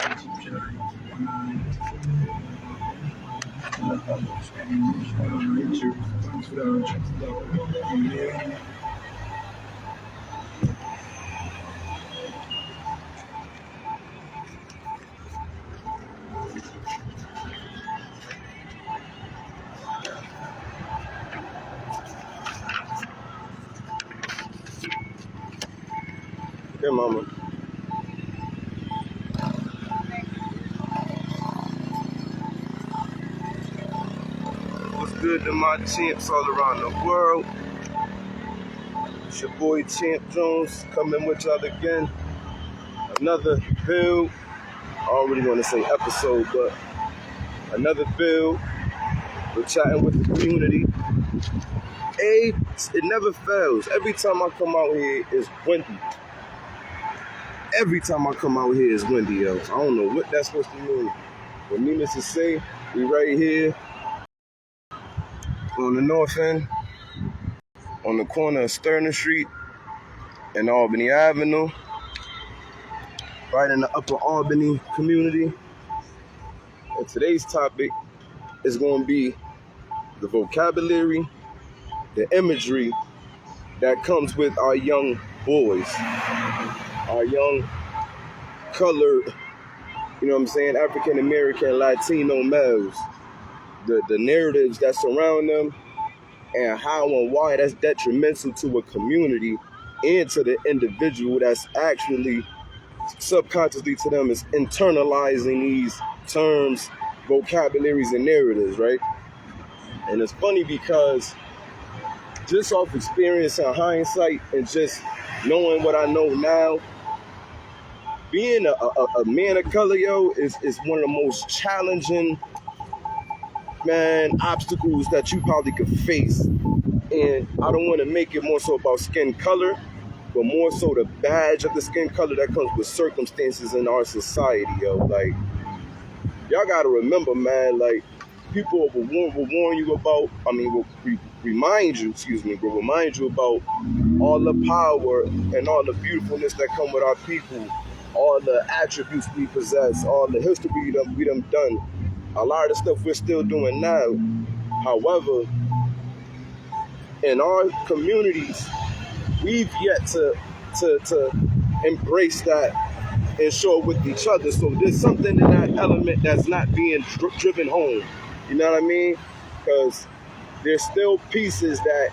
Hey, mama. What's good to my champs all around the world? It's your boy Champ Jones coming with y'all again. Another build. I don't really want to say episode, but another build. We're chatting with the community. It never fails. Every time I come out here, it's windy. Every time I come out here, it's windy, yo. I don't know what that's supposed to mean. But needless to say, we right here on the north end, on the corner of Sterling Street and Albany Avenue, right in the upper Albany community. And today's topic is going to be the vocabulary, the imagery that comes with our young boys, our young colored, you know what I'm saying, African American, Latino males, the narratives that surround them, and how and why that's detrimental to a community and to the individual that's actually subconsciously to them is internalizing these terms, vocabularies, and narratives, right? And it's funny because just off experience and hindsight and just knowing what I know now, being a man of color, yo, is one of the most challenging, obstacles that you probably could face. And I don't want to make it more so about skin color, but more so the badge of the skin color that comes with circumstances in our society, yo. Like, y'all gotta remember, man, like, people will warn you about, will remind you about all the power and all the beautifulness that come with our people, all the attributes we possess, all the history we done done. A lot of the stuff we're still doing now. However, in our communities, we've yet to embrace that and show it with each other. So there's something in that element that's not being driven home. You know what I mean? Because there's still pieces that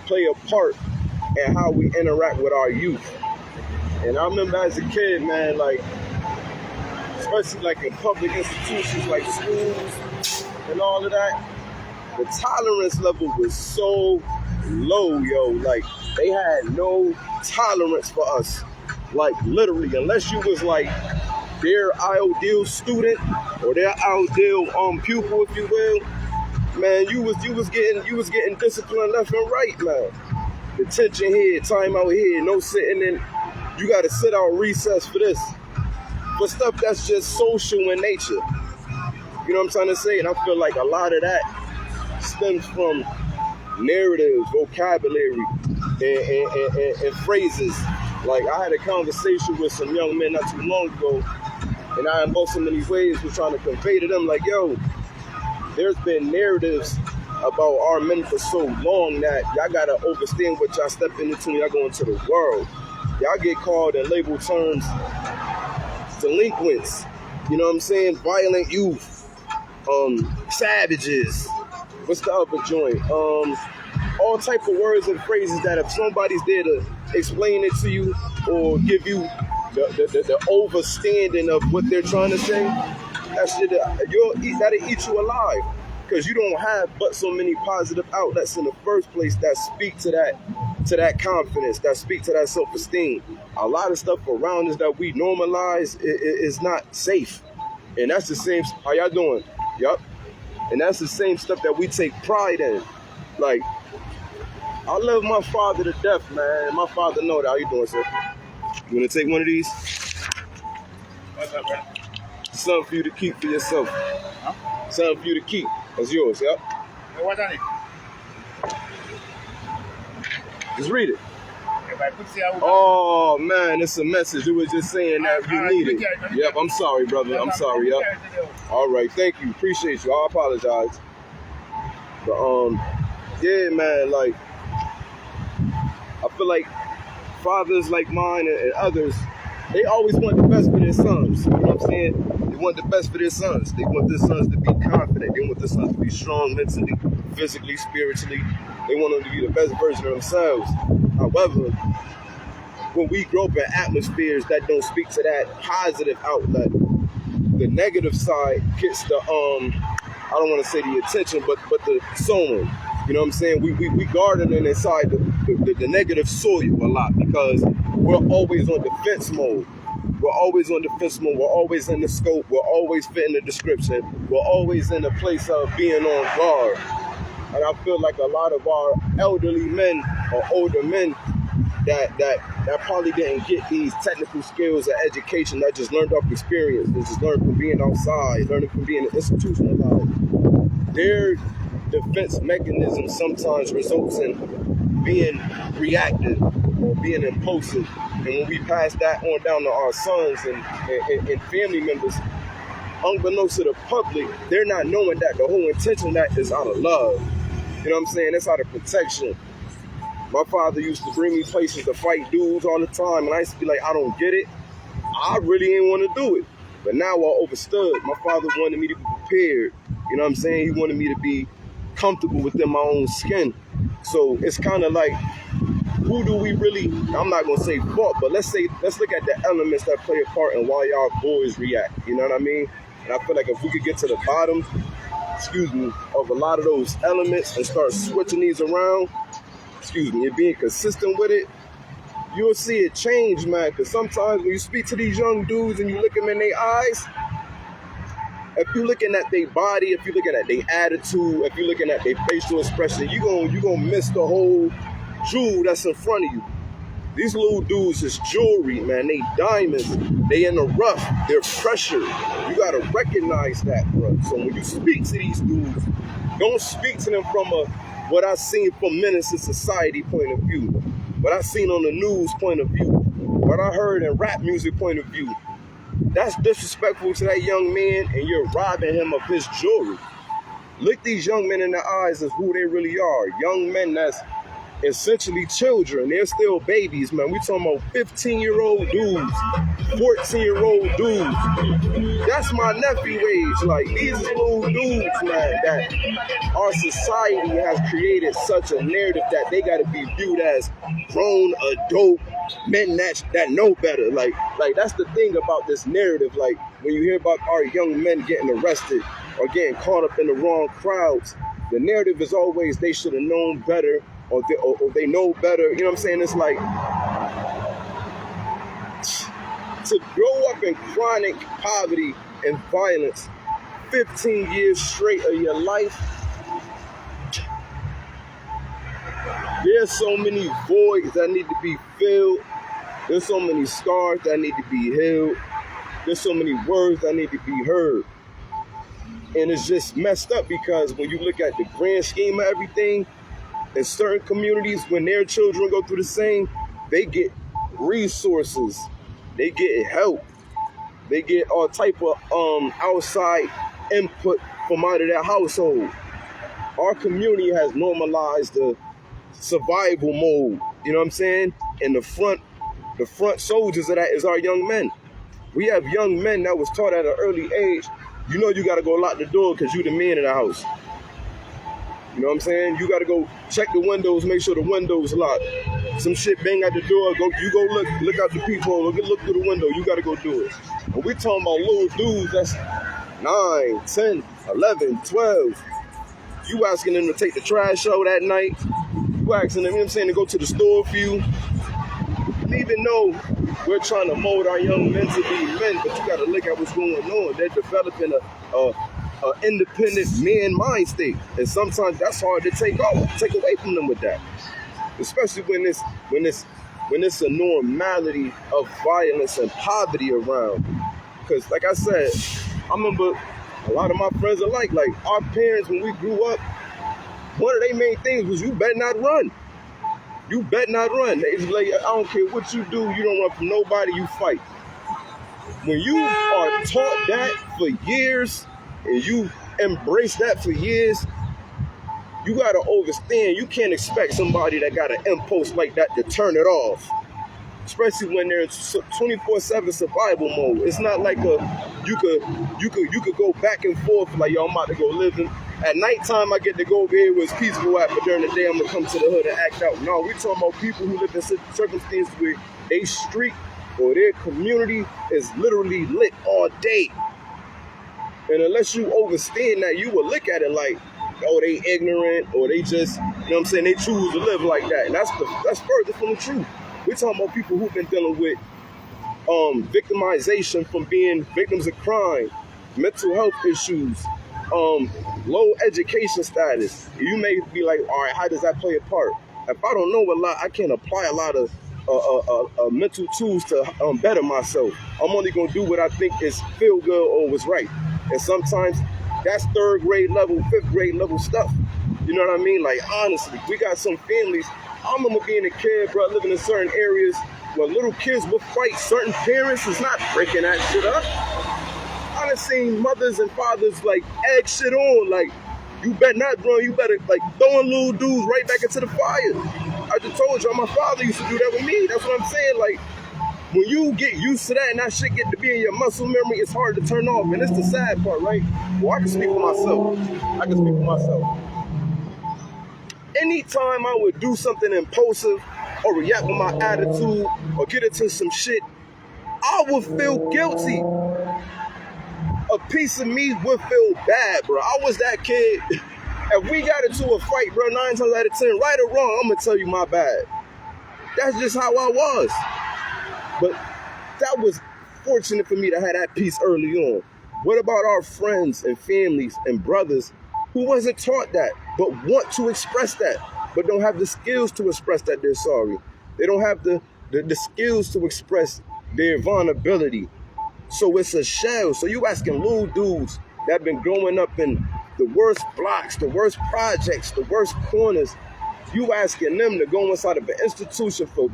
play a part in how we interact with our youth. And I remember as a kid, man, like, especially like in public institutions like schools and all of that, the tolerance level was so low, yo. Like, they had no tolerance for us. Like, literally, unless you was like their ideal student or their ideal pupil, if you will, man, you was getting disciplined left and right, man. Detention here, time out here, no sitting in. You got to sit out recess for this. For stuff that's just social in nature. You know what I'm trying to say? And I feel like a lot of that stems from narratives, vocabulary, and phrases. Like, I had a conversation with some young men not too long ago, and I, in both so many ways, was trying to convey to them, like, yo, there's been narratives about our men for so long that y'all got to understand what y'all stepping into when y'all go into the world. Y'all get called and labeled terms delinquents, you know what I'm saying? Violent youth, savages. What's the other joint? All type of words and phrases that if somebody's there to explain it to you or give you the overstanding of what they're trying to say, that shit, that'll eat you alive. Because you don't have but so many positive outlets in the first place that speak to that confidence, that speak to that self-esteem. A lot of stuff around us that we normalize is not safe. And that's the same, how y'all doing? Yup. And that's the same stuff that we take pride in. Like, I love my father to death, man. My father know that. How you doing, sir? You want to take one of these? What's up, man? Something for you to keep for yourself. Huh? Something for you to keep. That's yours, yep. Hey, what's on it? Just read it. Hey, Oh man, it's a message. It was just saying that you need it. Yep, I'm sorry, brother. I'm sorry. Yep. All right, thank you. Appreciate you. I apologize. But yeah, man. Like, I feel like fathers like mine and others, they always want the best for their sons. You know what I'm saying? They want the best for their sons. They want their sons to be confident. They want their sons to be strong mentally, physically, spiritually. They want them to be the best version of themselves. However, when we grow up in atmospheres that don't speak to that positive outlet, the negative side gets the I don't want to say the attention, but the sowing. You know what I'm saying? We gardening inside the negative soil a lot because we're always on defense mode. We're always on defense mode. We're always in the scope. We're always fitting the description. We're always in the place of being on guard. And I feel like a lot of our elderly men or older men that probably didn't get these technical skills or education that just learned off experience, that just learned from being outside, learning from being institutionalized. Their defense mechanism sometimes results in being reactive or being impulsive. And when we pass that on down to our sons and family members, unbeknownst to the public, they're not knowing that the whole intention of that is out of love. You know what I'm saying? It's out of protection. My father used to bring me places to fight dudes all the time, and I used to be like, I don't get it. I really didn't want to do it. But now I understood. My father wanted me to be prepared. You know what I'm saying? He wanted me to be comfortable within my own skin. So it's kind of like, who do we really, I'm not going to say fault, but let's look at the elements that play a part in why y'all boys react. You know what I mean? And I feel like if we could get to the bottom, of a lot of those elements and start switching these around, and being consistent with it, you'll see it change, man. Because sometimes when you speak to these young dudes and you look them in their eyes, if you're looking at their body, if you're looking at their attitude, if you're looking at their facial expression, you're gonna miss the whole jewel that's in front of you. These little dudes is jewelry, man. They diamonds. They in the rough. They're pressure. You gotta recognize that, bro. So when you speak to these dudes, don't speak to them from what I seen from menace to society point of view, what I seen on the news point of view, what I heard in rap music point of view. That's disrespectful to that young man, and you're robbing him of his jewelry. Look these young men in the eyes of who they really are. Young men that's essentially children. They're still babies, man. We talking about 15-year-old dudes, 14-year-old dudes. That's my nephew age. Like, these little dudes, man, that our society has created such a narrative that they got to be viewed as grown adult men that know better. Like that's the thing about this narrative. Like, when you hear about our young men getting arrested or getting caught up in the wrong crowds, the narrative is always they should have known better, or they know better. You know what I'm saying? It's like, to grow up in chronic poverty and violence 15 years straight of your life, there's so many voids that need to be filled. There's so many scars that need to be healed. There's so many words that need to be heard. And it's just messed up because when you look at the grand scheme of everything, in certain communities, when their children go through the same, they get resources, they get help, they get all type of outside input from out of their household. Our community has normalized the survival mode, you know what I'm saying? And the front soldiers of that is our young men. We have young men that was taught at an early age, you know you gotta go lock the door because you the man in the house. You know what I'm saying? You gotta go check the windows, make sure the windows locked. Some shit bang at the door, you go look out the peephole, look through the window, you gotta go do it. And we talking about little dudes that's 9, 10, 11, 12. You asking them to take the trash out that night. You asking them, you know what I'm saying, to go to the store for you. And even though we're trying to mold our young men to be men, but you gotta look at what's going on. They're developing a independent man mind state, and sometimes that's hard to take away from them with that, especially when it's a normality of violence and poverty around. Because like I said, I remember a lot of my friends are like our parents when we grew up, one of their main things was you better not run. You bet not run. It's like, I don't care what you do, you don't run from nobody, you fight. When you are taught that for years, and you embrace that for years, you gotta understand, you can't expect somebody that got an impulse like that to turn it off. Especially when they're in 24/7 survival mode. It's not like you could go back and forth like, yo, I'm about to go living. At nighttime, I get to go over here where it's peaceful at, but during the day, I'm gonna come to the hood and act out. No, we're talking about people who live in circumstances where they street or their community is literally lit all day. And unless you understand that, you will look at it like, oh, they ignorant, or they just, you know what I'm saying, they choose to live like that. And that's further from the truth. We're talking about people who've been dealing with victimization from being victims of crime, mental health issues, low education status. You may be like, all right, how does that play a part? If I don't know a lot, I can't apply a lot of mental tools to better myself. I'm only gonna do what I think is feel good or was right. And sometimes that's 3rd grade level, 5th grade level stuff. You know what I mean? Like, honestly, we got some families. I remember being a kid, bro, living in certain areas where little kids would fight. Certain parents is not breaking that shit up. I done seen mothers and fathers, like, egg shit on. Like, you better not run. You better, like, throwing little dudes right back into the fire. I just told y'all, my father used to do that with me. That's what I'm saying. Like, when you get used to that and that shit get to be in your muscle memory, it's hard to turn off. And it's the sad part, right? Well, I can speak for myself. Anytime I would do something impulsive or react with my attitude or get into some shit, I would feel guilty. A piece of me would feel bad, bro. I was that kid. If we got into a fight, bro, 9 times out of 10, right or wrong, I'm gonna tell you my bad. That's just how I was. But that was fortunate for me to have that piece early on. What about our friends and families and brothers who wasn't taught that, but want to express that, but don't have the skills to express that they're sorry? They don't have the skills to express their vulnerability. So it's a shell. So you asking little dudes that have been growing up in the worst blocks, the worst projects, the worst corners, you asking them to go inside of an institution for,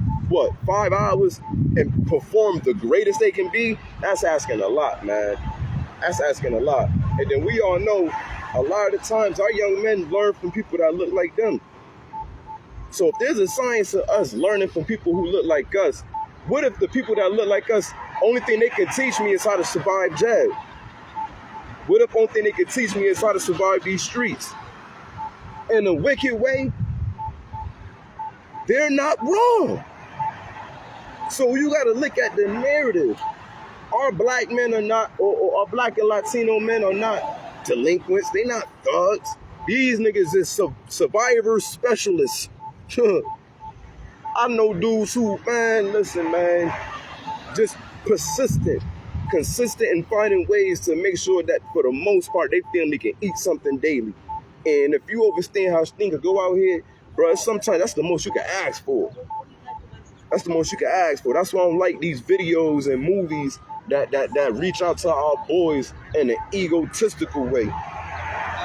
5 hours and perform the greatest they can be? That's asking a lot, man. That's asking a lot. And then we all know a lot of the times our young men learn from people that look like them. So if there's a science of us learning from people who look like us, what if the people that look like us, only thing they can teach me is how to survive jail? What if only thing they can teach me is how to survive these streets? In a wicked way, they're not wrong. So you gotta look at the narrative. Our black men are not, or our black and Latino men are not delinquents. They're not thugs. These niggas is survivor specialists. I know dudes who, man, listen, man, just persistent, consistent in finding ways to make sure that for the most part, they family can eat something daily. And if you understand how things go out here, bro, sometimes that's the most you can ask for. That's the most you can ask for. That's why I don't like these videos and movies that reach out to our boys in an egotistical way.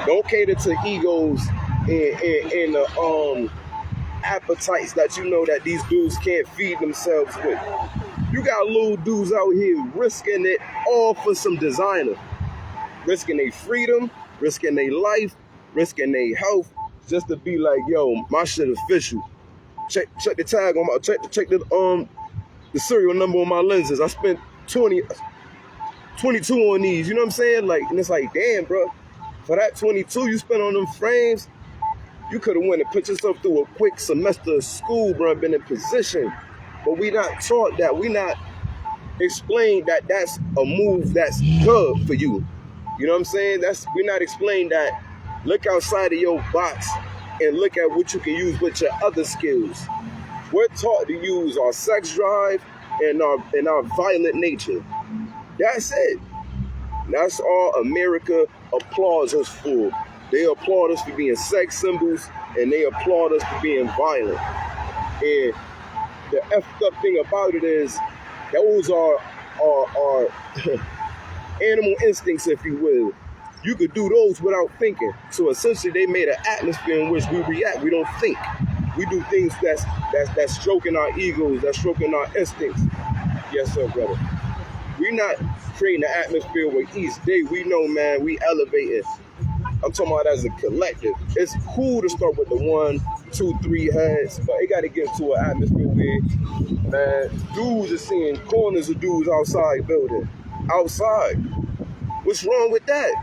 Don't cater to egos and the appetites that you know that these dudes can't feed themselves with. You got little dudes out here risking it all for some designer. Risking their freedom, risking their life, risking their health, just to be like, yo, my shit official. Check the tag on my, check the serial number on my lenses. I spent 22 on these, you know what I'm saying? Like, and it's like, damn, bro, for that 22 you spent on them frames, you could have went and put yourself through a quick semester of school, bro, been in position. But we not taught that. We not explained that that's a move that's good for you. You know what I'm saying? We're not explained that. Look outside of your box and look at what you can use with your other skills. We're taught to use our sex drive and our violent nature. That's it. That's all America applauds us for. They applaud us for being sex symbols, and they applaud us for being violent. And the effed up thing about it is, those are animal instincts, if you will. You could do those without thinking. So essentially, they made an atmosphere in which we react. We don't think. We do things that's stroking our egos, that's stroking our instincts. Yes, sir, brother. We're not creating an atmosphere where each day we know, man, we elevate it. I'm talking about as a collective. It's cool to start with the 1, 2, 3 heads, but it got to get to an atmosphere where, man, dudes are seeing corners of dudes outside building. Outside. What's wrong with that?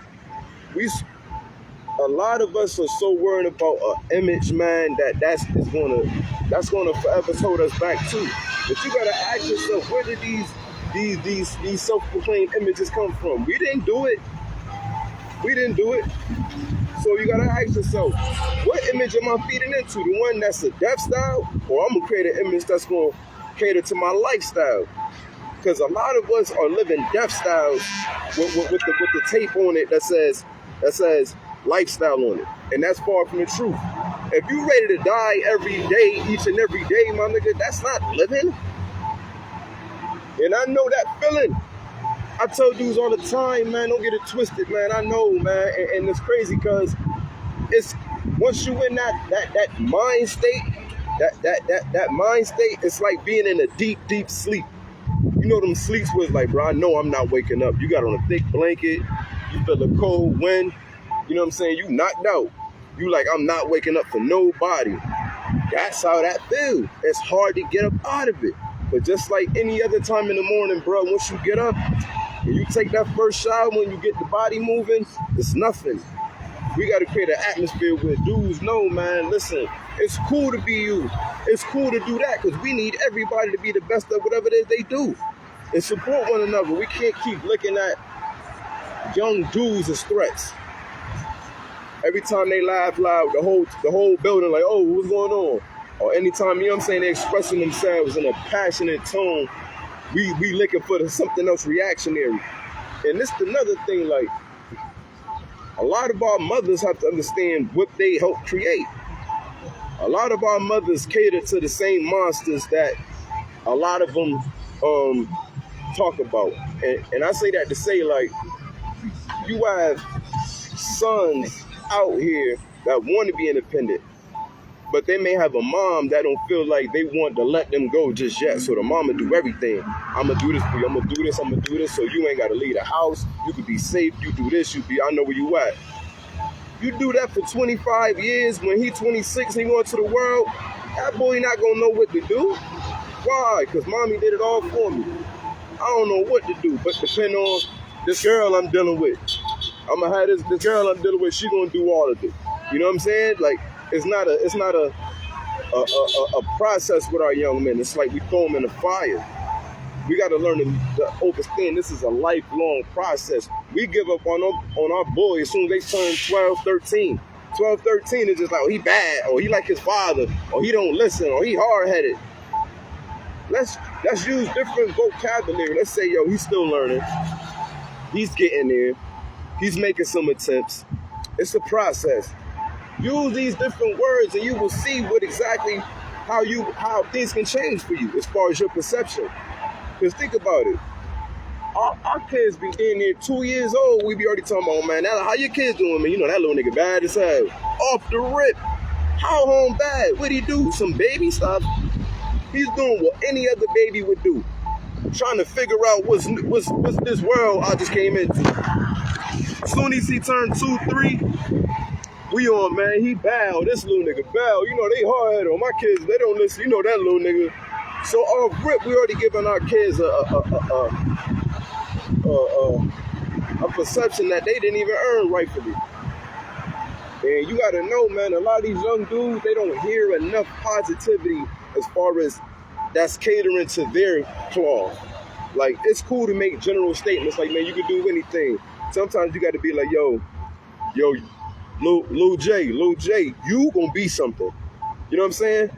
A lot of us are so worried about an image, man, that's gonna forever hold us back too. But you gotta ask yourself, where did these self-proclaimed images come from? We didn't do it. So you gotta ask yourself, what image am I feeding into? The one that's a death style, or I'm gonna create an image that's gonna cater to my lifestyle? Because a lot of us are living death styles with the tape on it that says lifestyle on it, and that's far from the truth. If you ready to die every day, each and every day, my nigga, that's not living. And I know that feeling. I tell dudes all the time, man, don't get it twisted, man. I know, man, and it's crazy because it's once you in that mind state, that mind state, it's like being in a deep sleep. You know them sleeps where it's like, bro, I know I'm not waking up. You got on a thick blanket, you feel the cold wind, you know what I'm saying? You knocked out. You like, I'm not waking up for nobody. That's how that feels. It's hard to get up out of it. But just like any other time in the morning, bro, once you get up and you take that first shower, when you get the body moving, it's nothing. We got to create an atmosphere where dudes know, man, listen, it's cool to be you. It's cool to do that because we need everybody to be the best at whatever it is they do and support one another. We can't keep looking at young dudes as threats. Every time they laugh loud, the whole building like, oh, what's going on? Or anytime, you know what I'm saying, they're expressing themselves in a passionate tone, we looking for something else reactionary. And this is another thing, like, a lot of our mothers have to understand what they help create. A lot of our mothers cater to the same monsters that a lot of them talk about. And I say that to say, like, you have sons out here that want to be independent, but they may have a mom that don't feel like they want to let them go just yet. So the mama do everything. I'm going to do this for you. I'm going to do this. I'm going to do this. So you ain't got to leave the house. You can be safe. You do this. I know where you at. You do that for 25 years. When he 26 and he going to the world, that boy not going to know what to do. Why? Because mommy did it all for me. I don't know what to do, but depend on this girl I'm dealing with. I'm going to have this girl I'm dealing with. She going to do all of it. You know what I'm saying? Like, it's not a process with our young men. It's like we throw them in the fire. We got to learn to understand this is a lifelong process. We give up on our boys as soon as they turn 12, 13. 12, 13 is just like, oh, he bad, or he like his father, or he don't listen, or he hard-headed. Let's use different vocabulary. Let's say, yo, he's still learning. He's getting there. He's making some attempts. It's a process. Use these different words and you will see what exactly how things can change for you as far as your perception. Because think about it. Our kids be in there 2 years old, we be already talking about, man, how your kids doing, man? You know that little nigga bad as hell. Off the rip. How home bad? What'd he do? Some baby stuff? He's doing what any other baby would do. Trying to figure out what's this world I just came into. As soon as he turned 2, 3, we on, man, he bow. This little nigga bow. You know, they hard-headed. My kids, they don't listen. You know that little nigga. So off rip, we already giving our kids a perception that they didn't even earn rightfully. And you gotta know, man, a lot of these young dudes, they don't hear enough positivity as far as that's catering to their cloth. Like, it's cool to make general statements like, man, you can do anything. Sometimes you gotta be like, yo, Lil J, you gonna be something. You know what I'm saying?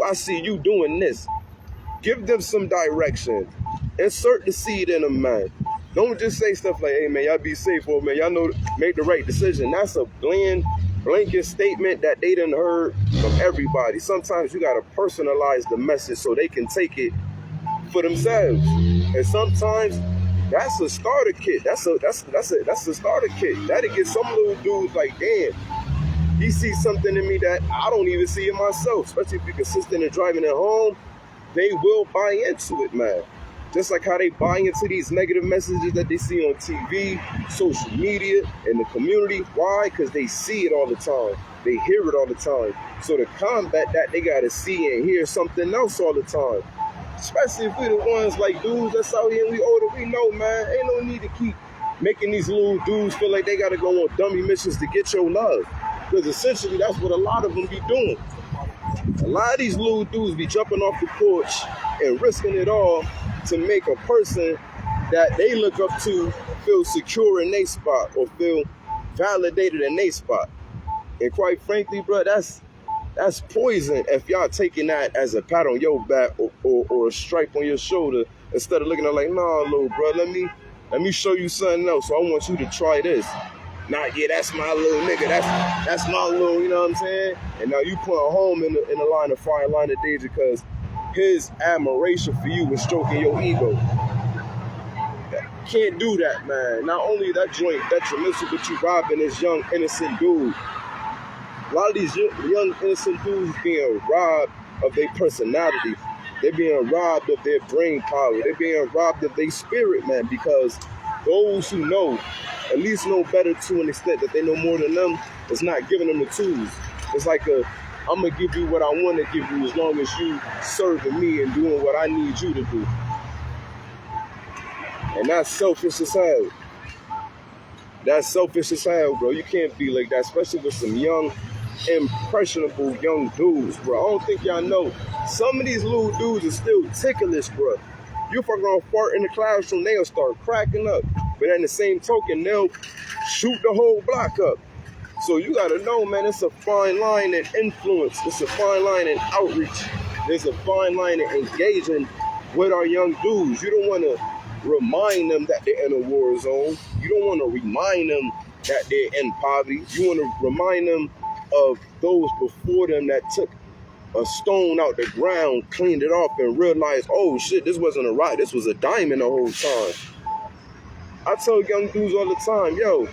I see you doing this. Give them some direction. Insert the seed in them, man. Don't just say stuff like, hey, man, y'all be safe, or, man, y'all know, make the right decision. That's a blanket statement that they done heard from everybody. Sometimes you gotta personalize the message so they can take it for themselves. And sometimes that's a starter kit. That's a starter kit. That'll get some little dudes like, damn, he sees something in me that I don't even see in myself. Especially if you're consistent in driving at home, they will buy into it, man. Just like how they buy into these negative messages that they see on TV, social media, and the community. Why? Because they see it all the time. They hear it all the time. So to combat that, they got to see and hear something else all the time. Especially if we're the ones like dudes that's out here and we older, we know, man, ain't no need to keep making these little dudes feel like they got to go on dummy missions to get your love. Because essentially that's what a lot of them be doing. A lot of these little dudes be jumping off the porch and risking it all to make a person that they look up to feel secure in their spot or feel validated in their spot. And quite frankly, bro, that's poison if y'all taking that as a pat on your back or a stripe on your shoulder instead of looking at it like, nah, little bro, let me show you something else. So I want you to try this. Nah, yeah, that's my little nigga. That's my little, you know what I'm saying? And now you put home in the line of fire, line of danger, because his admiration for you is stroking your ego. Can't do that, man. Not only that joint detrimental, but you robbing this young, innocent dude. A lot of these young, innocent dudes being robbed of their personality. They're being robbed of their brain power. They're being robbed of their spirit, man, because those who know, at least know better to an extent that they know more than them, is not giving them the tools. It's like I'm going to give you what I want to give you as long as you serving me and doing what I need you to do. And that's selfish as hell. That's selfish as hell, bro. You can't be like that, especially with some young, impressionable young dudes, bro. I don't think y'all know. Some of these little dudes are still ticklish, bro. You fucking gonna fart in the classroom, they'll start cracking up. But in the same token, they'll shoot the whole block up. So you gotta know, man, it's a fine line in influence. It's a fine line in outreach. There's a fine line in engaging with our young dudes. You don't wanna remind them that they're in a war zone. You don't wanna remind them that they're in poverty. You wanna remind them of those before them that took a stone out the ground, cleaned it off, and realized, oh shit, this wasn't a rock, this was a diamond the whole time. I tell young dudes all the time, yo,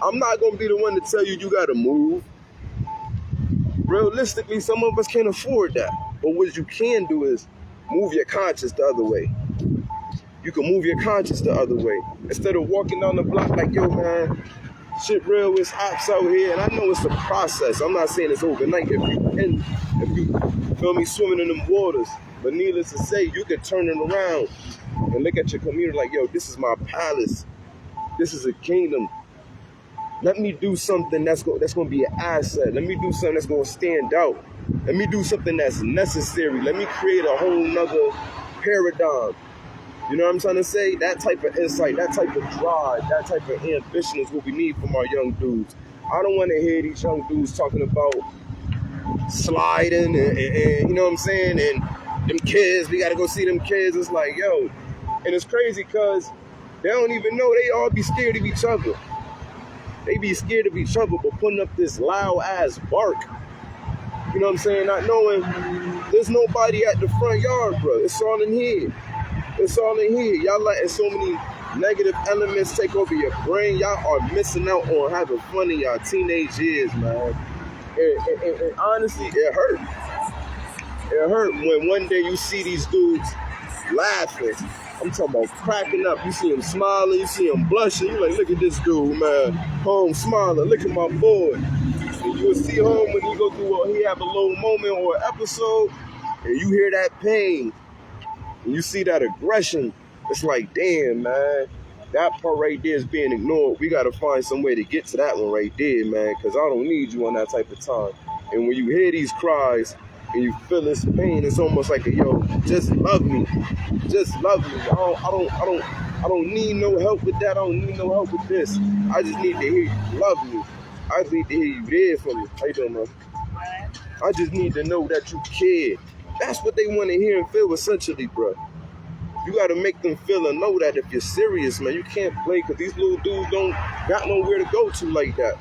I'm not gonna be the one to tell you you gotta move. Realistically, some of us can't afford that. But what you can do is move your conscience the other way. You can move your conscience the other way. Instead of walking down the block like, yo, man, shit real, it's ops out here, and I know it's a process. I'm not saying it's overnight if you feel me, swimming in them waters. But needless to say, you can turn it around and look at your community like, yo, this is my palace. This is a kingdom. Let me do something that's going to be an asset. Let me do something that's going to stand out. Let me do something that's necessary. Let me create a whole nother paradigm. You know what I'm trying to say? That type of insight, that type of drive, that type of ambition is what we need from our young dudes. I don't want to hear these young dudes talking about sliding and you know what I'm saying? And them kids, we got to go see them kids. It's like, yo. And it's crazy because they don't even know. They all be scared of each other. They be scared of each other, but putting up this loud-ass bark. You know what I'm saying? Not knowing there's nobody at the front yard, bro. It's all in here. It's all in here. Y'all letting so many negative elements take over your brain. Y'all are missing out on having fun in y'all teenage years, man. And honestly, it hurt. It hurt when one day you see these dudes laughing. I'm talking about cracking up. You see him smiling, you see him blushing. You like, look at this dude, man. Home smiling. Look at my boy. And you will see home when he go through, he have a little moment or an episode, and you hear that pain, and you see that aggression. It's like, damn, man. That part right there is being ignored. We got to find some way to get to that one right there, man, because I don't need you on that type of time. And when you hear these cries, and you feel this pain, it's almost like, yo, just love me. Just love me. I don't need no help with that. I don't need no help with this. I just need to hear you love me. I just need to hear you there for me. How you doing, man? I just need to know that you care. That's what they want to hear and feel essentially, bro. You got to make them feel and know that if you're serious, man, you can't play because these little dudes don't got nowhere to go to like that.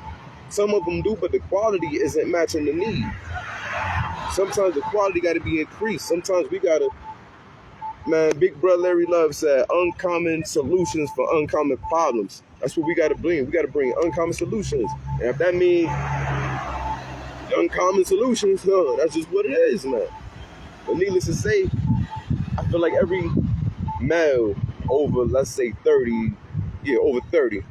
Some of them do, but the quality isn't matching the need. Sometimes the quality got to be increased. Sometimes we got to, man, Big Brother Larry Love said, uncommon solutions for uncommon problems. That's what we got to bring. We got to bring uncommon solutions. And if that means uncommon solutions, that's just what it is, man. But needless to say, I feel like every male over, let's say 30, over 30,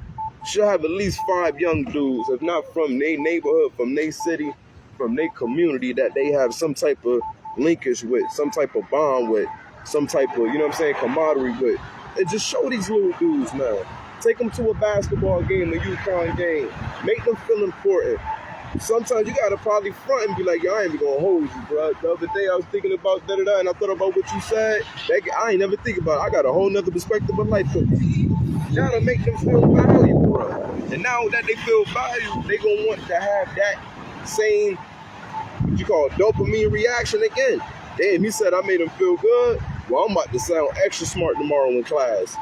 should have at least 5 young dudes, if not from their neighborhood, from their city, from their community, that they have some type of linkage with, some type of bond with, some type of, camaraderie with. And just show these little dudes, man. Take them to a basketball game, a UConn game. Make them feel important. Sometimes you gotta probably front and be like, yo, I ain't even gonna hold you, bro. The other day I was thinking about da-da-da, and I thought about what you said. I ain't never think about it. I got a whole nother perspective of life. You gotta make them feel valued, bro. And now that they feel valued, they gonna want to have that same, what you call dopamine reaction again. Damn, he said I made him feel good. Well, I'm about to sound extra smart tomorrow in class.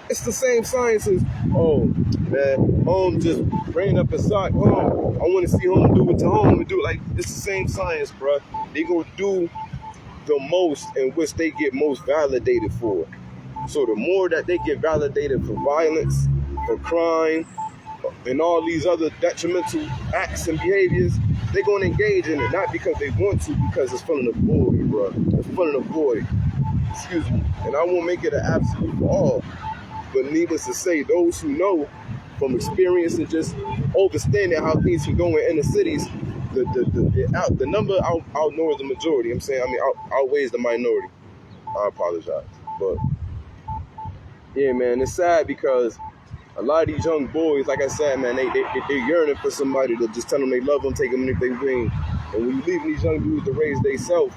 It's the same science as, oh, man, home just bringing up his sock. Oh, I want to see home do it to home and do it. Like, it's the same science, bro. They gonna do the most in which they get most validated for. So the more that they get validated for violence, for crime, and all these other detrimental acts and behaviors, they're going to engage in it, not because they want to, because it's filling a void, bro. It's filling a void. Excuse me. And I won't make it an absolute for all. But needless to say, those who know from experience and just understanding how things can go in inner cities, the number outnumbers the majority. I'm saying, outweighs the minority. I apologize. But, yeah, man, it's sad because a lot of these young boys, like I said, man, they're yearning for somebody to just tell them they love them, take them if they win. And when you leaving these young dudes to raise themselves,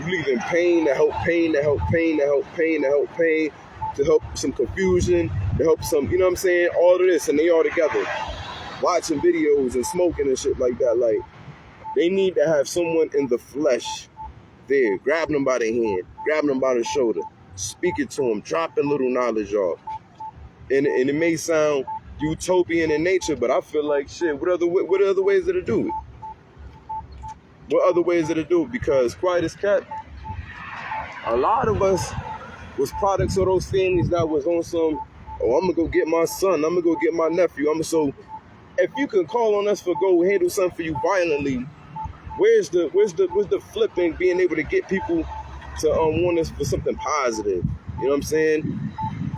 you leaving pain to help pain, to help pain, to help pain, to help pain, to help some confusion, to help some, you know what I'm saying, all of this, and they all together, watching videos and smoking and shit like that. Like, they need to have someone in the flesh there, grabbing them by the hand, grabbing them by the shoulder, speaking to them, dropping little knowledge off. And it may sound utopian in nature, but I feel like, shit, what other ways did it do it? What other ways did it do it? Because quiet as kept, a lot of us was products of those families that was on some, oh, I'm gonna go get my son, I'm gonna go get my nephew. So if you can call on us for go handle something for you violently, where's the flipping being able to get people to want us for something positive? You know what I'm saying?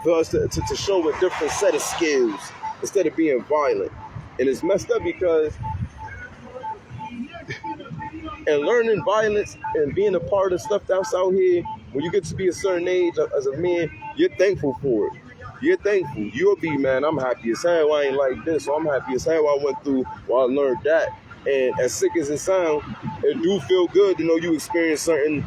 For us to show a different set of skills instead of being violent. And it's messed up because and learning violence and being a part of stuff that's out here, when you get to be a certain age as a man, you're thankful for it. You're thankful. You'll be, man, I'm happy as hell I ain't like this, so I'm happy as hell I went through while I learned that. And as sick as it sounds, it do feel good to know you experience certain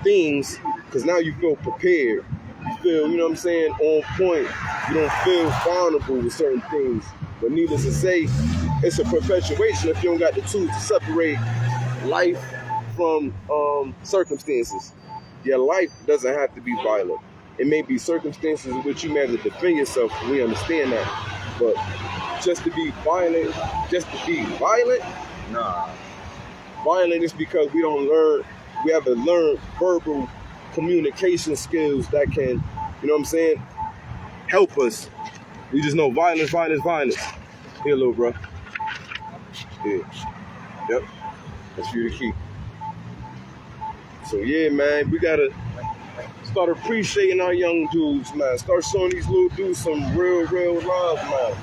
things, because now you feel prepared. You feel, you know what I'm saying, on point. You don't feel vulnerable with certain things. But needless to say, it's a perpetuation if you don't got the tools to separate life from circumstances. Your life doesn't have to be violent. It may be circumstances in which you may have to defend yourself. We understand that. But just to be violent, nah. Violent is because we haven't learned verbal communication skills that can, you know what I'm saying, help us. We just know violence. Here, little bro. Yeah. Yep. That's for you to keep. So yeah, man, we gotta start appreciating our young dudes, man. Start showing these little dudes some real love, man.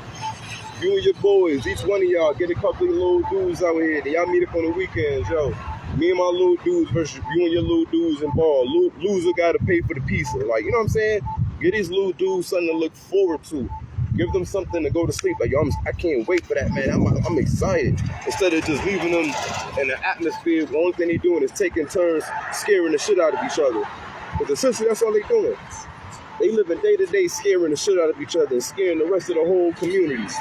You and your boys, each one of y'all, get a couple of little dudes out here. Y'all meet up on the weekends, yo. Me and my little dudes versus you and your little dudes in ball. Loser gotta pay for the pizza. Like, you know what I'm saying? Give these little dudes something to look forward to. Give them something to go to sleep. Like, yo, I can't wait for that, man. I'm excited. Instead of just leaving them in the atmosphere, the only thing they're doing is taking turns scaring the shit out of each other. Because essentially, that's all they're doing. They living day to day scaring the shit out of each other and scaring the rest of the whole communities.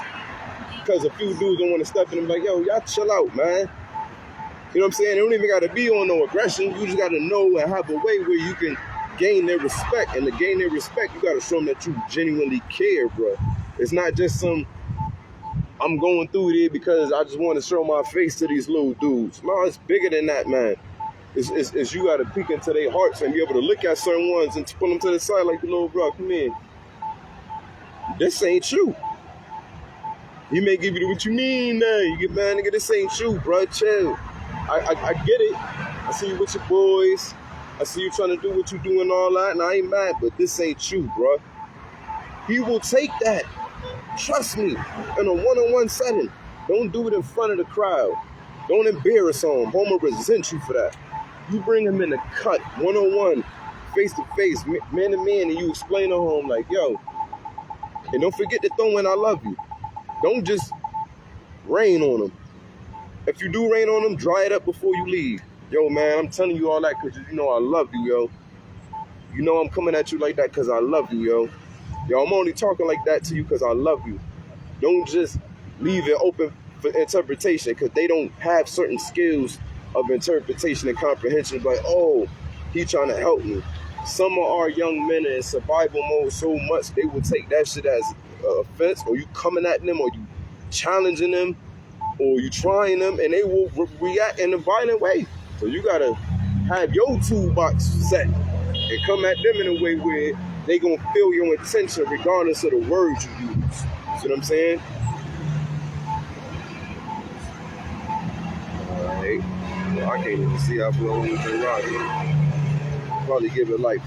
Because a few dudes don't want to step in and be like, yo, y'all chill out, man. You know what I'm saying? They don't even got to be on no aggression. You just got to know and have a way where you can gain their respect. And to gain their respect, you got to show them that you genuinely care, bro. It's not just some, I'm going through it because I just want to show my face to these little dudes. No, it's bigger than that, man. It's you got to peek into their hearts and be able to look at certain ones and put them to the side like, the little bro, come in. This ain't you. He may give you what you mean, man. You get mad, nigga, this ain't you, bro. Chill. I get it. I see you with your boys. I see you trying to do what you do and all that, and I ain't mad, but this ain't you, bro. He will take that. Trust me. In a one-on-one setting. Don't do it in front of the crowd. Don't embarrass him. Homer resent you for that. You bring him in the cut, one-on-one, face-to-face, man-to-man, and you explain to him like, yo, and don't forget to throw in I love you. Don't just rain on him. If you do rain on him, dry it up before you leave. Yo, man, I'm telling you all that because you know I love you, yo. You know I'm coming at you like that because I love you, yo. Yo, I'm only talking like that to you because I love you. Don't just leave it open for interpretation because they don't have certain skills of interpretation and comprehension. Like, oh, he trying to help me. Some of our young men are in survival mode so much they will take that shit as offense, or you coming at them, or you challenging them, or you trying them, and they will react in a violent way. So you gotta have your toolbox set and come at them in a way where they gonna feel your intention regardless of the words you use. See what I'm saying? Alright. Well, I can't even see how long we've been riding. Probably give it like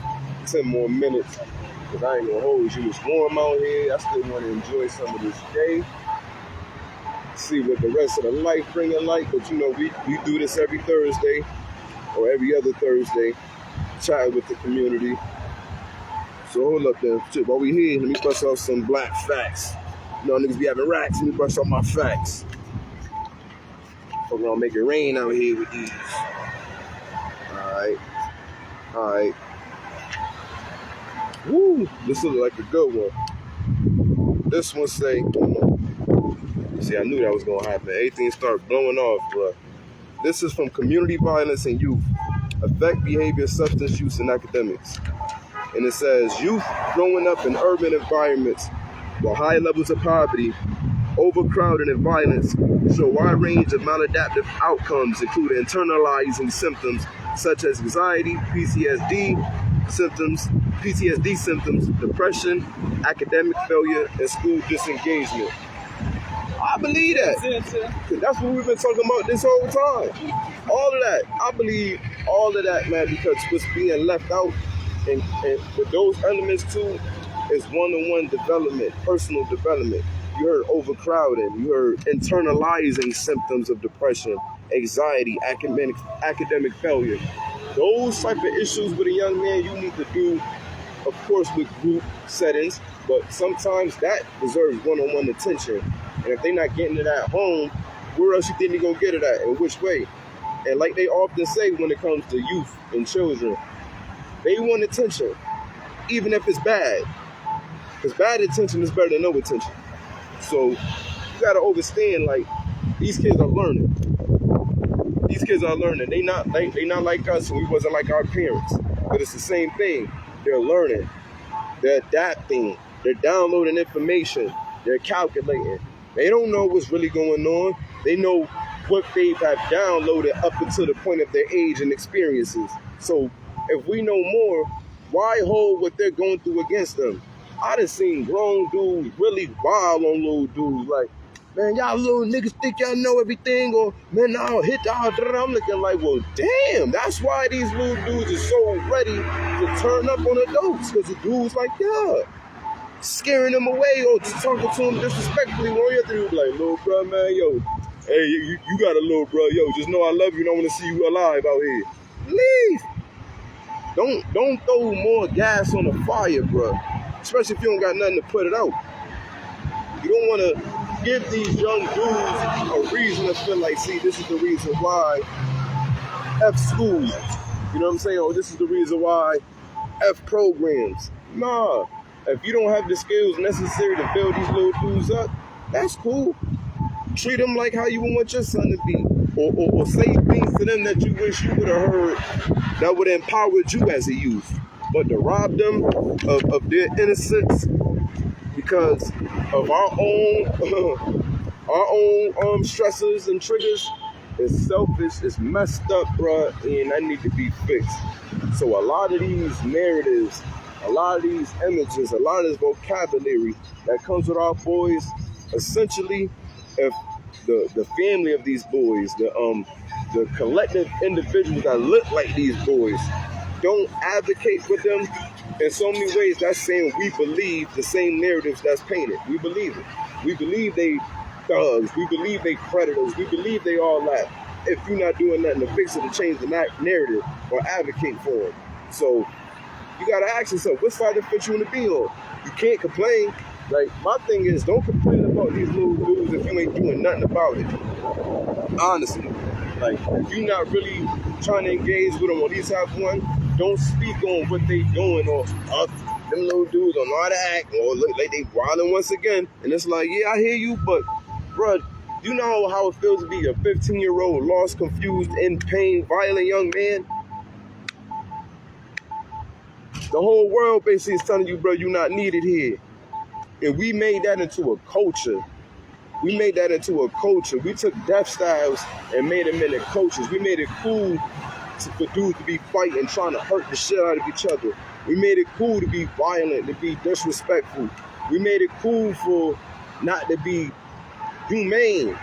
10 more minutes because I ain't gonna hold you. It's warm out here. I still want to enjoy some of this day. See what the rest of the life bringing like. But you know, we do this every Thursday or every other Thursday, chatting with the community. So hold up there. Shit, while we here, let me brush off some black facts. You know, niggas be having racks. Let me brush off my facts. We're gonna make it rain out here with these. Alright. Woo! This looks like a good one. This one say, see, I knew that was gonna happen. Everything start blowing off, bro. This is from Community Violence and Youth. Affect Behavior, Substance Use, and Academics. And it says, youth growing up in urban environments with high levels of poverty, overcrowding, and violence show a wide range of maladaptive outcomes, including internalizing symptoms such as anxiety, PTSD symptoms, depression, academic failure, and school disengagement. I believe that. Because that's what we've been talking about this whole time. All of that. I believe all of that, man, because what's being left out and with those elements too is one-on-one development, personal development. You heard overcrowding. You heard internalizing symptoms of depression, anxiety, academic failure. Those type of issues with a young man you need to do, of course, with group settings, but sometimes that deserves one-on-one attention. And if they're not getting it at home, where else you think they're going to get it at? And which way? And like they often say when it comes to youth and children, they want attention, even if it's bad. Because bad attention is better than no attention. So you got to understand, like, these kids are learning. These kids are learning. They not like us, and we wasn't like our parents. But it's the same thing. They're learning. They're adapting. They're downloading information. They're calculating. They don't know what's really going on. They know what they have downloaded up until the point of their age and experiences. So if we know more, why hold what they're going through against them? I done seen grown dudes really wild on little dudes. Like, man, y'all little niggas think y'all know everything, or man, I'll hit y'all. I'm looking like, well, damn, that's why these little dudes are so ready to turn up on adults, because the dudes like, yeah, scaring them away or talking to them disrespectfully. One of you like, little bro, man, yo, hey, you got a little bro, yo, just know I love you and I want to see you alive out here. Leave. Don't throw more gas on the fire, bro. Especially if you don't got nothing to put it out. You don't want to give these young dudes a reason to feel like, see, this is the reason why F school. You know what I'm saying? Or this is the reason why F programs. Nah. If you don't have the skills necessary to build these little dudes up, that's cool. Treat them like how you would want your son to be. Or say things to them that you wish you would have heard that would have empowered you as a youth. But to rob them of their innocence because of our own stressors and triggers is selfish, it's messed up, bruh, and that need to be fixed. So a lot of these narratives, a lot of these images, a lot of this vocabulary that comes with our boys essentially, if the family of these boys, the collective individuals that look like these boys, don't advocate for them, in so many ways, that's saying we believe the same narratives that's painted. We believe it. We believe they thugs. We believe they predators. We believe they all that. If you're not doing nothing to fix it, to change the narrative or advocate for it. So you gotta ask yourself, what side of the fence you wanna be on? You can't complain. Like, my thing is, don't complain about these little dudes if you ain't doing nothing about it. Honestly. Like, if you're not really trying to engage with them or these have one, don't speak on what they doing or them little dudes don't know how to act or look like they wilding once again. And it's like, yeah, I hear you, but bruh, you know how it feels to be a 15-year-old lost, confused, in pain, violent young man? The whole world basically is telling you, bro, you're not needed here. And we made that into a culture. We made that into a culture. We took death styles and made them into cultures. We made it cool for dudes to be fighting, trying to hurt the shit out of each other. We made it cool to be violent, to be disrespectful. We made it cool for not to be humane.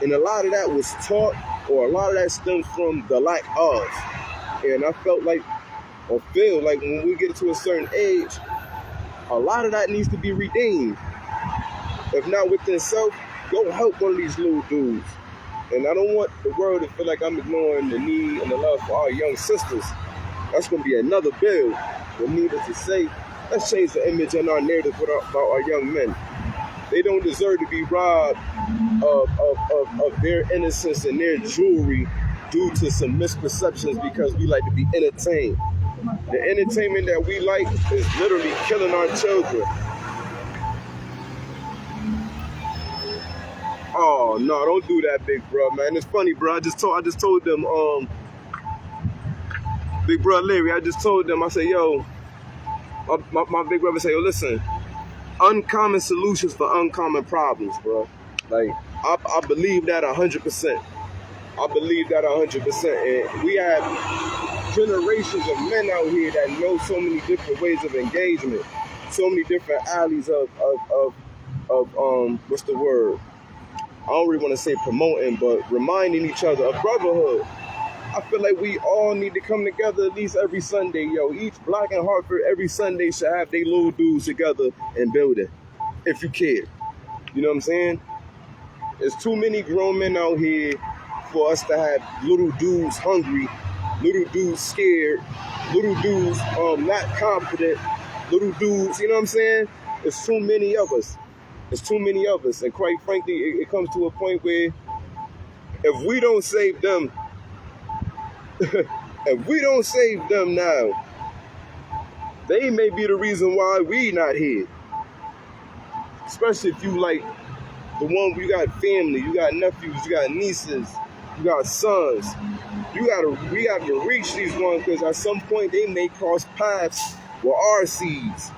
And a lot of that was taught, or a lot of that stems from the lack of. And I felt like, or feel like when we get to a certain age, a lot of that needs to be redeemed. If not within self, go help one of these little dudes. And I don't want the world to feel like I'm ignoring the need and the love for our young sisters. That's going to be another bill. But needless to say, let's change the image and our narrative about our young men. They don't deserve to be robbed of their innocence and their jewelry due to some misperceptions because we like to be entertained. The entertainment that we like is literally killing our children. Oh no, don't do that, big bro, man. It's funny, bro. I just told them, big bro Larry, I just told them, I said, yo, my big brother said, yo, listen, uncommon solutions for uncommon problems, bro. Like, I believe that 100%. I believe that 100%. And we have generations of men out here that know so many different ways of engagement, so many different alleys of what's the word? I don't really want to say promoting, but reminding each other of brotherhood. I feel like we all need to come together at least every Sunday, yo. Each block in Hartford every Sunday should have their little dudes together and building, if you care. You know what I'm saying? There's too many grown men out here for us to have little dudes hungry, little dudes scared, little dudes not confident, little dudes, you know what I'm saying? There's too many of us. There's too many of us. And quite frankly, it comes to a point where if we don't save them, if we don't save them now, they may be the reason why we not here. Especially if you like the one, you got family, you got nephews, you got nieces, you got sons. We have to reach these ones because at some point they may cross paths with our seeds.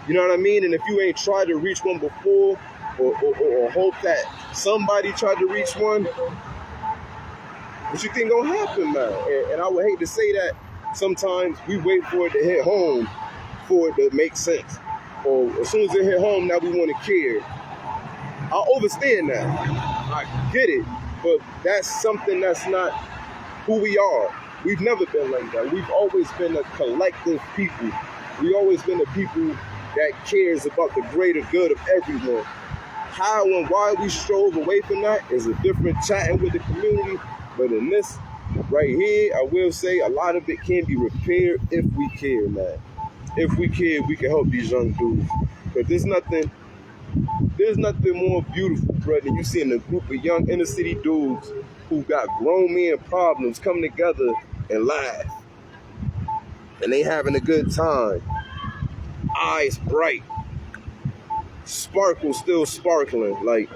You know what I mean? And if you ain't tried to reach one before, or hope that somebody tried to reach one, what you think gonna happen, man? And I would hate to say that sometimes we wait for it to hit home for it to make sense. Or as soon as it hit home, now we want to care. I understand that. I get it. But that's something that's not who we are. We've never been like that. We've always been a collective people. We've always been a people that cares about the greater good of everyone. How and why we strove away from that is a different chatting with the community. But in this right here, I will say a lot of it can be repaired if we care, man. If we care, we can help these young dudes. But there's nothing more beautiful, bro, than you seeing a group of young inner city dudes who got grown men problems come together and laugh. And they having a good time. Eyes bright, sparkle still sparkling, like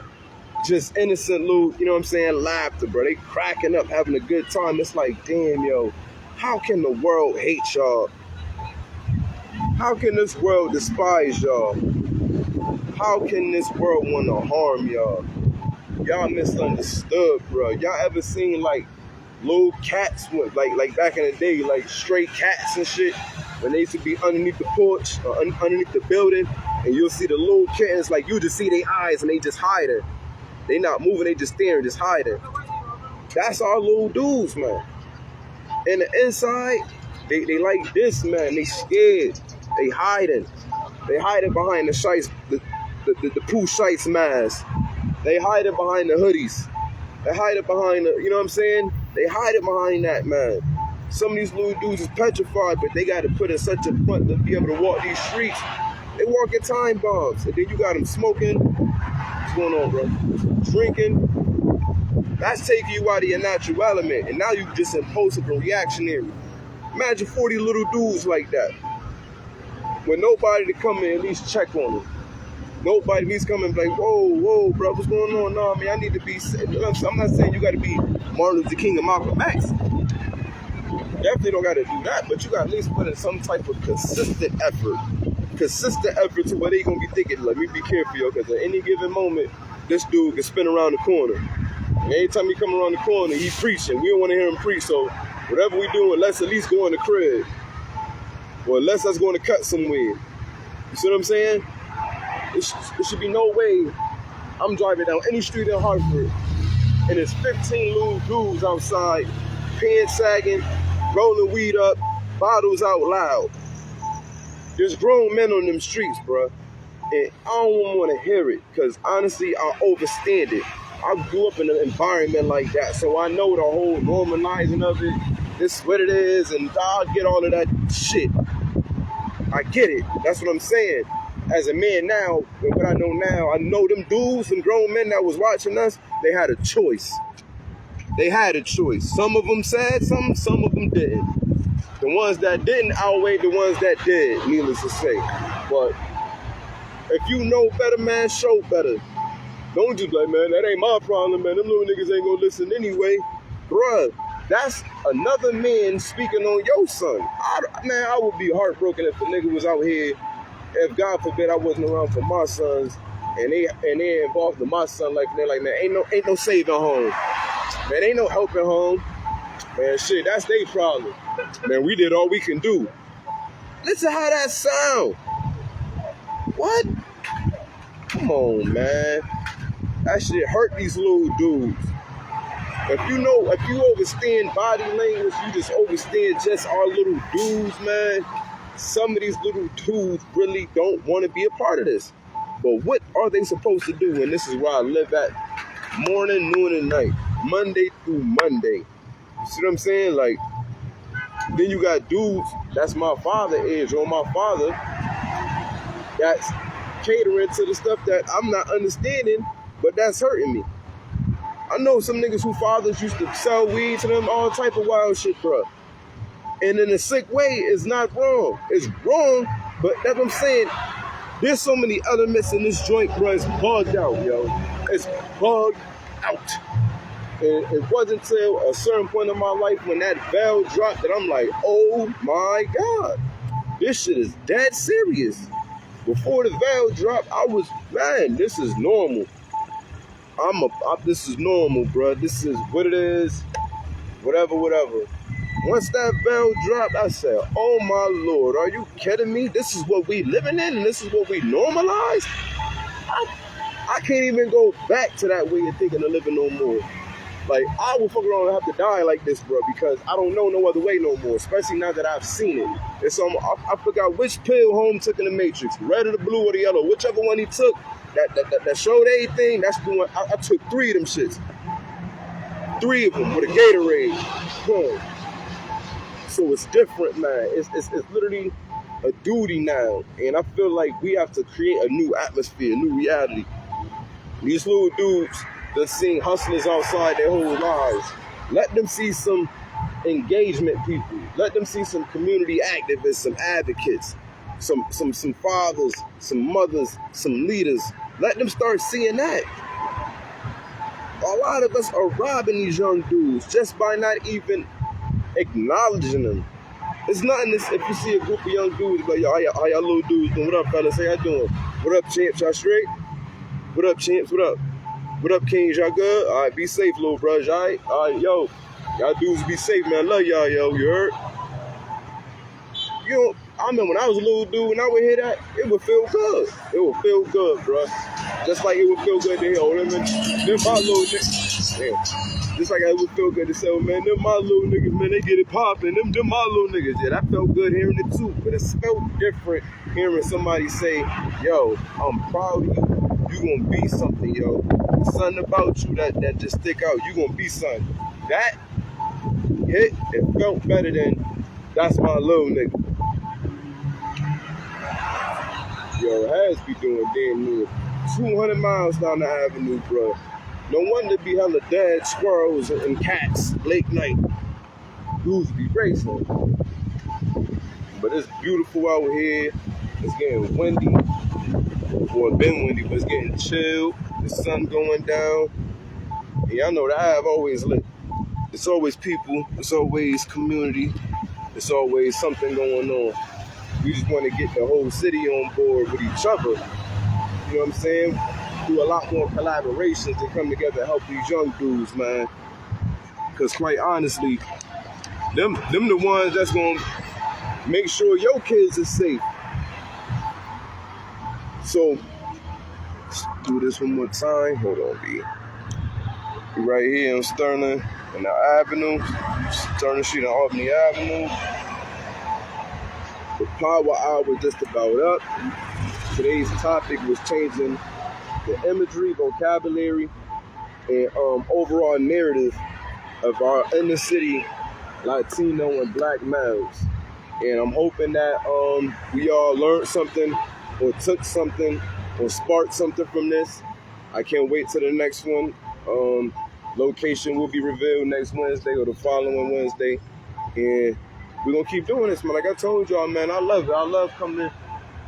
just innocent little, you know what I'm saying, laughter, bro. They cracking up, having a good time. It's like, damn, yo, how can the world hate y'all? How can this world despise y'all? How can this world want to harm y'all? Y'all misunderstood, bro. Y'all ever seen like little cats with like back in the day, like stray cats and shit? When they used to be underneath the porch or underneath the building, And you'll see the little kittens, like you just see their eyes and they just hiding. They not moving, they just staring, just hiding. That's our little dudes, man. And the inside, they like this, man. They scared. They hiding. They hiding behind the shites, the poo shites mask. They hiding behind the hoodies. They hiding behind the, you know what I'm saying? They hiding behind that, man. Some of these little dudes is petrified, but they got to put in such a front to be able to walk these streets. They walk in time bombs. And then you got them smoking. What's going on, bro? Drinking. That's taking you out of your natural element. And now you just impulsive and reactionary. Imagine 40 little dudes like that. With nobody to come in at least check on them. Nobody needs to come and be like, whoa, bro, what's going on? No, man, I need to be, I'm not saying you got to be Martin Luther King and Malcolm X. Definitely don't got to do that, but you got to at least put in some type of consistent effort to where they going to be thinking, let me be careful, yo, because at any given moment, this dude can spin around the corner. And anytime he come around the corner, he's preaching. We don't want to hear him preach, so whatever we doing, let's at least go in the crib. Or unless that's going to cut somewhere. You see what I'm saying? There should be no way I'm driving down any street in Hartford and there's 15 little dudes outside, pants sagging, rolling weed up, bottles out loud. There's grown men on them streets, bruh. And I don't want to hear it because honestly, I overstand it. I grew up in an environment like that, so I know the whole normalizing of it. This is what it is, and I get all of that shit. I get it. That's what I'm saying. As a man now, with what I know them dudes, them grown men that was watching us, they had a choice. They had a choice. Some of them said something, some of them didn't. The ones that didn't outweigh the ones that did, needless to say. But if you know better, man, show better. Don't just be like, man, that ain't my problem, man. Them little niggas ain't gonna listen anyway. Bruh, that's another man speaking on your son. I would be heartbroken if a nigga was out here, if God forbid I wasn't around for my sons, and they involved in my son life, and they're like, man, ain't no saving home. Man, ain't no helping home. Man, shit, that's their problem. Man, we did all we can do. Listen how that sound. What? Come on, man. That shit hurt these little dudes. If you overstand body language, you just overstand just our little dudes, man. Some of these little dudes really don't want to be a part of this. But what are they supposed to do? And this is where I live at morning, noon, and night. Monday through Monday. You see what I'm saying? Like, then you got dudes, that's my father age, or my father, that's catering to the stuff that I'm not understanding, but that's hurting me. I know some niggas whose fathers used to sell weed to them, all type of wild shit, bro. And in a sick way, it's not wrong. It's wrong, but that's what I'm saying. There's so many elements in this joint, bro. It's bugged out, yo. It's bugged out. And it wasn't until a certain point in my life when that veil dropped that I'm like, oh my God, this shit is dead serious. Before the veil dropped, I was, man, this is normal. This is normal, bro. This is what it is. Whatever. Once that veil dropped, I said, oh my Lord, are you kidding me? This is what we living in and this is what we normalize? I can't even go back to that way of thinking of living no more. Like, I will fuck around and have to die like this, bro, because I don't know no other way no more, especially now that I've seen it. And so I forgot which pill Home took in the Matrix, red or the blue or the yellow, whichever one he took, that showed everything, that's the one. I took 3 of them shits. 3 of them with a Gatorade. Boom. So it's different, man. It's literally a duty now. And I feel like we have to create a new atmosphere, a new reality. These little dudes, they're seeing hustlers outside their whole lives. Let them see some engagement people. Let them see some community activists, some advocates, some fathers, some mothers, some leaders. Let them start seeing that. A lot of us are robbing these young dudes just by not even acknowledging them. It's nothing this, if you see a group of young dudes, like, yo, how y'all little dudes doing? What up, fellas? How y'all doing? What up, champs? Y'all straight? What up, champs? What up? What up, kings? Y'all good? All right, be safe, little bruh. All right? All right, yo. Y'all dudes be safe, man. I love y'all, yo. You heard? I remember when I was a little dude, when I would hear that, it would feel good. It would feel good, bro. Just like it would feel good to hear, oh, them my little niggas. Yeah. Just like it would feel good to say, oh, man, them my little niggas, man, they get it popping. Them my little niggas. Yeah, that felt good hearing it too. But it felt different hearing somebody say, yo, I'm proud of you. You gonna be something, yo. There's something about you that just stick out. You gonna be something. That hit, it felt better than that's my little nigga. Yo, has be doing damn near 200 miles down the avenue, bro. No wonder be hella dead squirrels and cats late night. Dudes be racing. But it's beautiful out here. It's getting windy. Well, it's been windy, but it's getting chill. The sun going down. Yeah, I know the Ave always lit. It's always people. It's always community. It's always something going on. We just want to get the whole city on board with each other. You know what I'm saying? Do a lot more collaborations to come together and help these young dudes, man. Because quite honestly, them the ones that's going to make sure your kids are safe. So, let's do this one more time. Hold on, B. We right here on Sterling and the Avenue. Sterling Street and Albany Avenue. The power hour just about up. Today's topic was changing the imagery, vocabulary, and overall narrative of our inner city Latino and Black males. And I'm hoping that we all learned something or took something or sparked something from this. I can't wait till the next one. Location will be revealed next Wednesday or the following Wednesday. And we're going to keep doing this, man. Like I told y'all, man, I love it. I love coming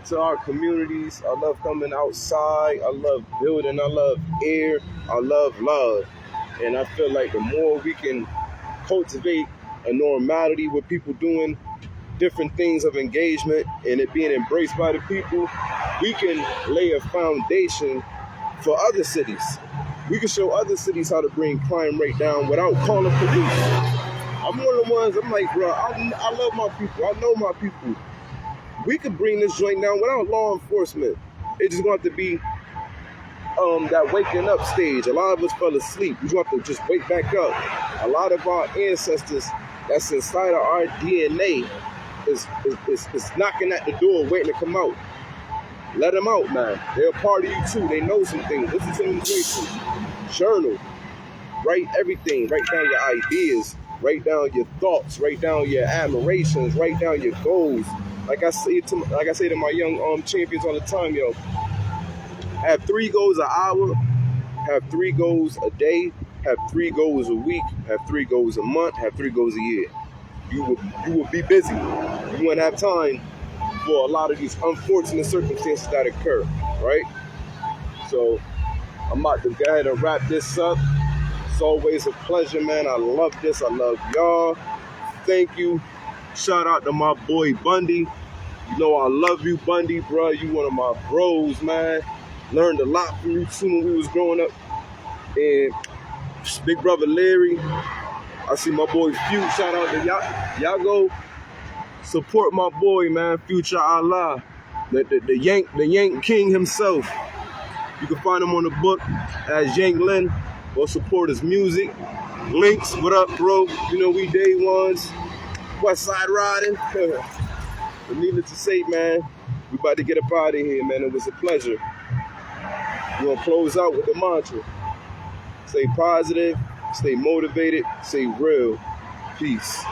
to our communities. I love coming outside. I love building. I love air. I love love. And I feel like the more we can cultivate a normality with people doing different things of engagement and it being embraced by the people, we can lay a foundation for other cities. We can show other cities how to bring crime rate down without calling police. I'm one of the ones, I'm like, bro, I love my people. I know my people. We could bring this joint down without law enforcement. It's just going to be that waking up stage. A lot of us fell asleep. We want to just wake back up. A lot of our ancestors that's inside of our DNA is knocking at the door waiting to come out. Let them out, man. They're a part of you too. They know some things. Listen to them voices. Journal. Write everything. Write down your ideas. Write down your thoughts. Write down your admirations. Write down your goals. Like I say to my young champions all the time, yo. Have 3 goals an hour. Have 3 goals a day. Have 3 goals a week. Have 3 goals a month. Have 3 goals a year. You will be busy. You won't have time for a lot of these unfortunate circumstances that occur, right? So I'm about to go ahead and wrap this up. It's always a pleasure, man. I love this. I love y'all. Thank you. Shout out to my boy Bundy. You know I love you, Bundy, bro. You one of my bros, man. Learned a lot from you too when we was growing up. And big brother Larry. I see my boy Future. Shout out to y'all. Y'all go support my boy, man. Future Allah. The Yank King himself. You can find him on the book as Yank Lin. Go support his music. Links, what up, bro? You know we day ones. West Side riding. But needless to say, man, we about to get up out of here, man. It was a pleasure. We're gonna close out with the mantra. Stay positive, stay motivated, stay real. Peace.